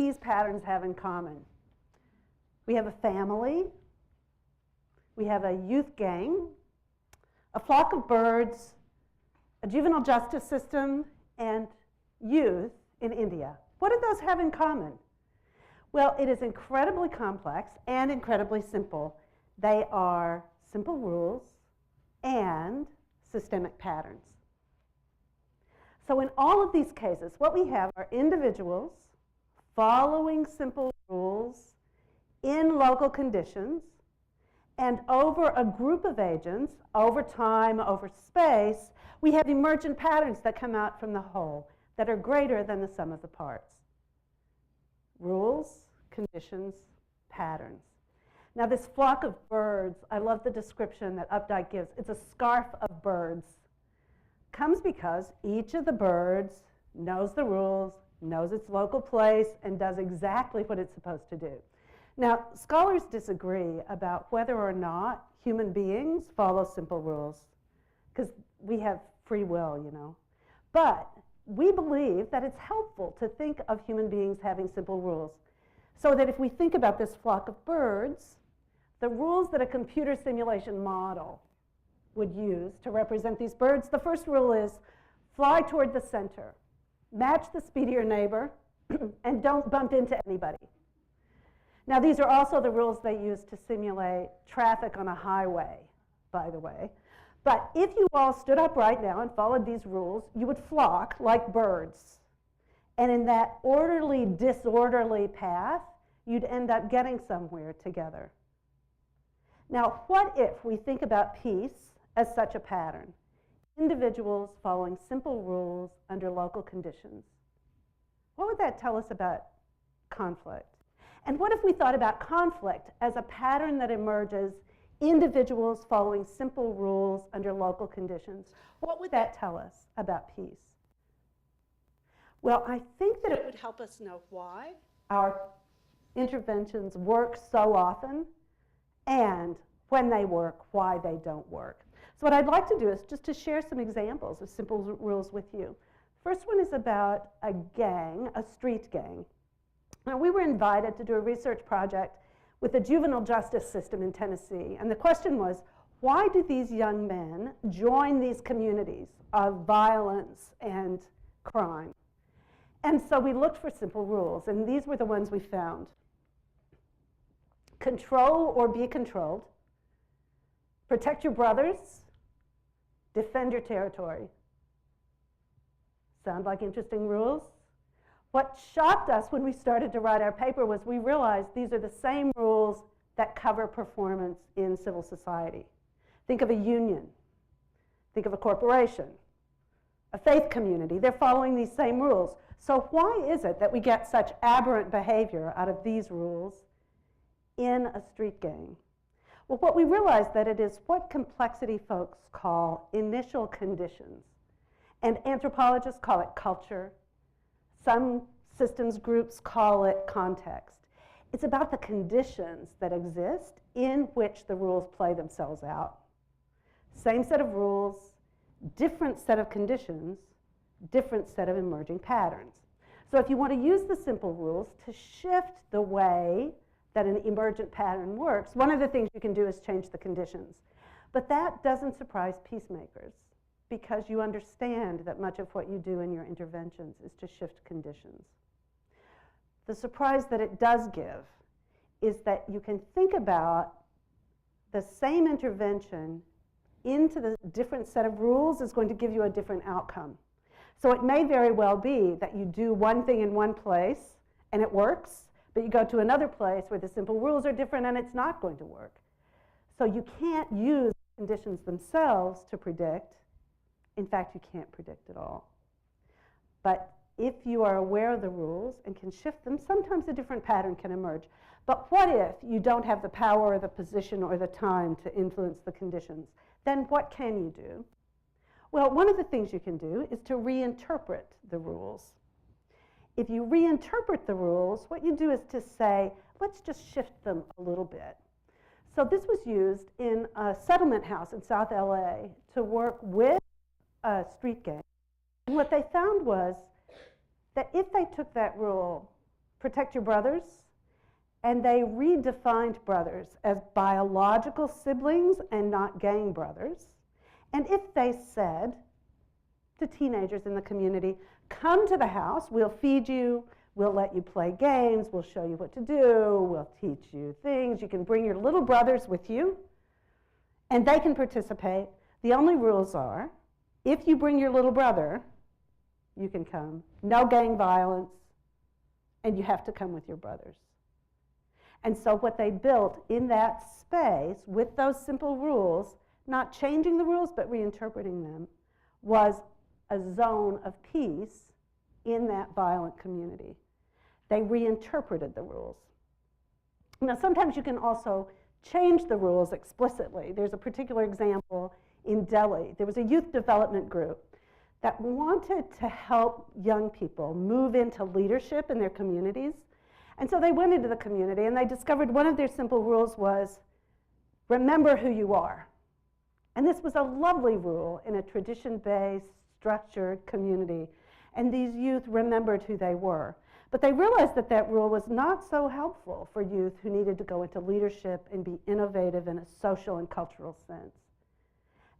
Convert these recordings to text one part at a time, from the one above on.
these patterns have in common? We have a family, we have a youth gang, a flock of birds, a juvenile justice system, and youth in India. What do those have in common? Well, it is incredibly complex and incredibly simple. They are simple rules and systemic patterns. So in all of these cases, what we have are individuals following simple rules in local conditions, and over a group of agents, over time, over space, we have emergent patterns that come out from the whole that are greater than the sum of the parts. Rules, conditions, patterns. Now this flock of birds, I love the description that Updike gives. It's a scarf of birds. Comes because each of the birds knows the rules, knows its local place, and does exactly what it's supposed to do. Now, scholars disagree about whether or not human beings follow simple rules, because we have free will, you know. But we believe that it's helpful to think of human beings having simple rules, so that if we think about this flock of birds, the rules that a computer simulation model would use to represent these birds, the first rule is fly toward the center, match the speed of your neighbor, and don't bump into anybody. Now, these are also the rules they use to simulate traffic on a highway, by the way. But if you all stood up right now and followed these rules, you would flock like birds. And in that orderly, disorderly path, you'd end up getting somewhere together. Now, what if we think about peace as such a pattern? Individuals following simple rules under local conditions. What would that tell us about conflict? And what if we thought about conflict as a pattern that emerges, individuals following simple rules under local conditions? What would that tell us about peace? Well, I think that it would help us know why our interventions work so often, and when they work, why they don't work. So what I'd like to do is just to share some examples of simple rules with you. First one is about a gang, a street gang. Now, we were invited to do a research project with the juvenile justice system in Tennessee, and the question was, why do these young men join these communities of violence and crime? And so we looked for simple rules, and these were the ones we found. Control or be controlled. Protect your brothers. Defend your territory. Sound like interesting rules? What shocked us when we started to write our paper was we realized these are the same rules that cover performance in civil society. Think of a union. Think of a corporation. A faith community. They're following these same rules. So why is it that we get such aberrant behavior out of these rules in a street gang? Well, what we realized that it is what complexity folks call initial conditions. And anthropologists call it culture. Some systems groups call it context. It's about the conditions that exist in which the rules play themselves out. Same set of rules, different set of conditions, different set of emerging patterns. So if you want to use the simple rules to shift the way that an emergent pattern works, one of the things you can do is change the conditions. But that doesn't surprise peacemakers, because you understand that much of what you do in your interventions is to shift conditions. The surprise that it does give is that you can think about the same intervention into the different set of rules is going to give you a different outcome. So it may very well be that you do one thing in one place and it works, but you go to another place where the simple rules are different and it's not going to work. So you can't use conditions themselves to predict. In fact, you can't predict at all. But if you are aware of the rules and can shift them, sometimes a different pattern can emerge. But what if you don't have the power or the position or the time to influence the conditions? Then what can you do? Well, one of the things you can do is to reinterpret the rules. If you reinterpret the rules, what you do is to say, let's just shift them a little bit. So this was used in a settlement house in South LA to work with a street gang. And what they found was that if they took that rule, protect your brothers, and they redefined brothers as biological siblings and not gang brothers. And if they said to teenagers in the community, come to the house, we'll feed you, we'll let you play games, we'll show you what to do, we'll teach you things, you can bring your little brothers with you, and they can participate. The only rules are, if you bring your little brother, you can come. No gang violence, and you have to come with your brothers. And so what they built in that space with those simple rules, not changing the rules but reinterpreting them, was a zone of peace in that violent community. They reinterpreted the rules. Now sometimes you can also change the rules explicitly. There's a particular example in Delhi. There was a youth development group that wanted to help young people move into leadership in their communities. And so they went into the community and they discovered one of their simple rules was, remember who you are. And this was a lovely rule in a tradition-based, structured community. And these youth remembered who they were. But they realized that that rule was not so helpful for youth who needed to go into leadership and be innovative in a social and cultural sense.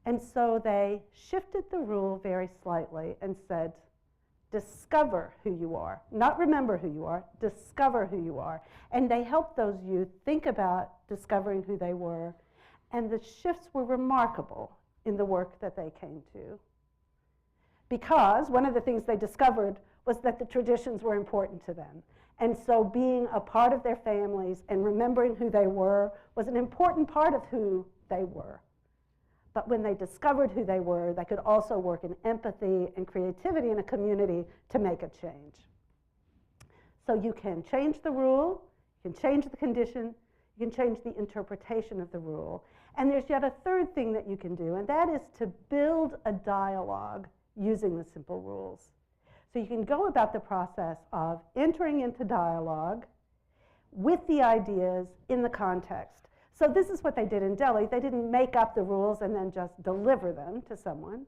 And so they shifted the rule very slightly and said, discover who you are. Not remember who you are, discover who you are. And they helped those youth think about discovering who they were. And the shifts were remarkable in the work that they came to. Because one of the things they discovered was that the traditions were important to them. And so being a part of their families and remembering who they were was an important part of who they were. But when they discovered who they were, they could also work in empathy and creativity in a community to make a change. So you can change the rule, you can change the condition, you can change the interpretation of the rule. And there's yet a third thing that you can do, and that is to build a dialogue using the simple rules. So you can go about the process of entering into dialogue with the ideas in the context. So this is what they did in Delhi. They didn't make up the rules and then just deliver them to someone.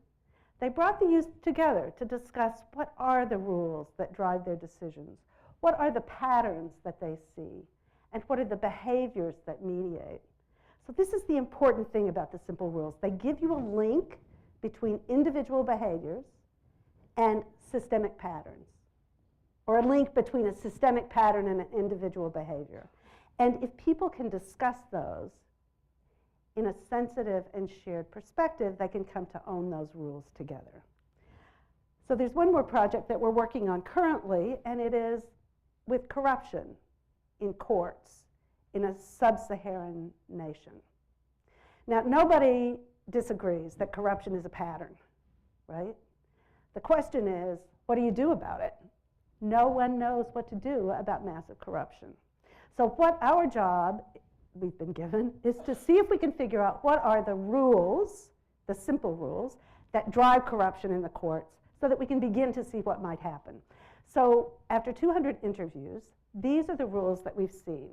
They brought the youth together to discuss what are the rules that drive their decisions, what are the patterns that they see, and what are the behaviors that mediate. So this is the important thing about the simple rules. They give you a link between individual behaviors and systemic patterns, or a link between a systemic pattern and an individual behavior. And if people can discuss those in a sensitive and shared perspective, they can come to own those rules together. So there's one more project that we're working on currently, and it is with corruption in courts in a sub-Saharan nation. Now, nobody disagrees that corruption is a pattern, right? The question is, what do you do about it? No one knows what to do about massive corruption. So what our job, we've been given, is to see if we can figure out what are the rules, the simple rules, that drive corruption in the courts so that we can begin to see what might happen. So after 200 interviews, these are the rules that we've seen.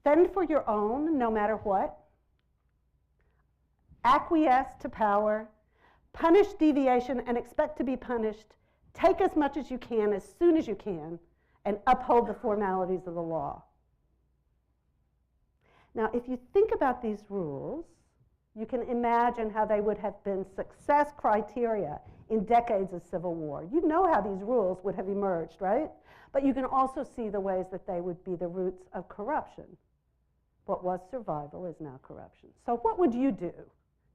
Fend for your own, no matter what. Acquiesce to power. Punish deviation and expect to be punished. Take as much as you can, as soon as you can, and uphold the formalities of the law. Now, if you think about these rules, you can imagine how they would have been success criteria in decades of civil war. You know how these rules would have emerged, right? But you can also see the ways that they would be the roots of corruption. What was survival is now corruption. So what would you do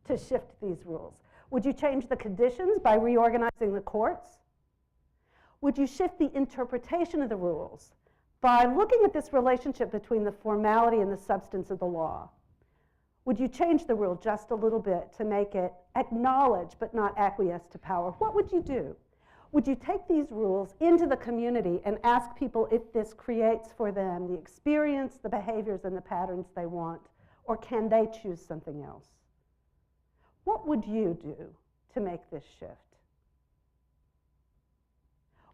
to shift these rules? Would you change the conditions by reorganizing the courts? Would you shift the interpretation of the rules by looking at this relationship between the formality and the substance of the law? Would you change the rule just a little bit to make it acknowledge but not acquiesce to power? What would you do? Would you take these rules into the community and ask people if this creates for them the experience, the behaviors, and the patterns they want, or can they choose something else? What would you do to make this shift?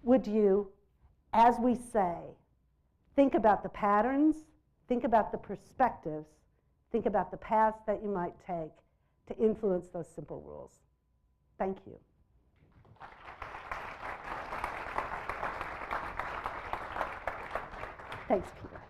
Would you, as we say, think about the patterns, think about the perspectives, think about the paths that you might take to influence those simple rules? Thank you. Thanks, Peter.